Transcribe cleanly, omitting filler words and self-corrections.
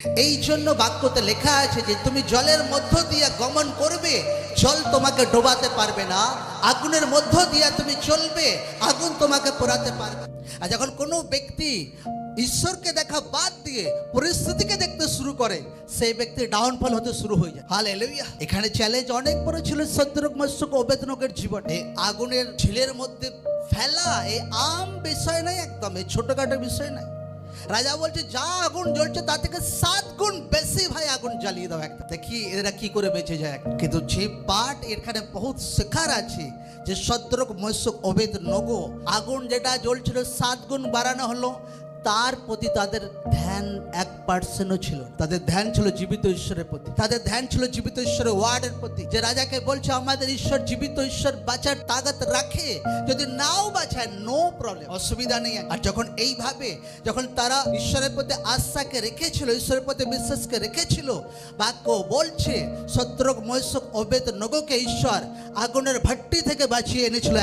এই জন্য বাক্যতে লেখা আছে যে তুমি জলের মধ্য দিয়ে গমন করবে, জল তোমাকে ডোবাতে পারবে না। আগুনের মধ্য দিয়ে তুমি চলবে, আগুন তোমাকে পোড়াতে পারবে। আর যখন কোনো ব্যক্তি ঈশ্বরকে দেখা বাদ দিয়ে পরিস্থিতিকে দেখতে শুরু করে, সেই ব্যক্তি ডাউনফল হতে শুরু হয়ে যায়। হালেলুয়া। এখানে চ্যালেঞ্জ অনেক বড় ছিল সদ্রক মৎস্যক অবেদনকের জীবনে। আগুনের ঝিলের মধ্যে ফেলা এই আম বিষয় নয়, একদম এই ছোটখাটো বিষয় নয়। রাজা বলছে যা আগুন জ্বলছে তার থেকে 7 গুণ বেশি ভাই আগুন জ্বালিয়ে দাও একটা, দেখি এরা কি করে বেঁচে যায়। কিন্তু যে পাঠ এখানে বহুত শেখার আছে যে সদ্রক মৎস্যক অবেদনগো আগুন যেটা জ্বলছিল 7 গুণ বাড়ানো হলো, তার প্রতি তাদের ধ্যান 1% ছিল। তাদের ধ্যান ছিল জীবিত ঈশ্বরের প্রতি, তাদের ধ্যান ছিল জীবিত ঈশ্বরের ওয়ার্ডের প্রতি। যে রাজাকে বলছে আমাদের ঈশ্বর জীবিত ঈশ্বর, বাঁচার তাগত রাখে, যদি নাও বাঁচায় নো প্রবলেম, অসুবিধা নেই। আর যখন এইভাবে যখন তারা ঈশ্বরের প্রতি আস্থাকে রেখেছিল, ঈশ্বরের প্রতি বিশ্বাসকে রেখেছিল, বাক্য বলছে সদ্রক মৎস্যক অবেদনগোকে ঈশ্বর আগুনের ভাট্টি থেকে বাঁচিয়ে এনেছিল।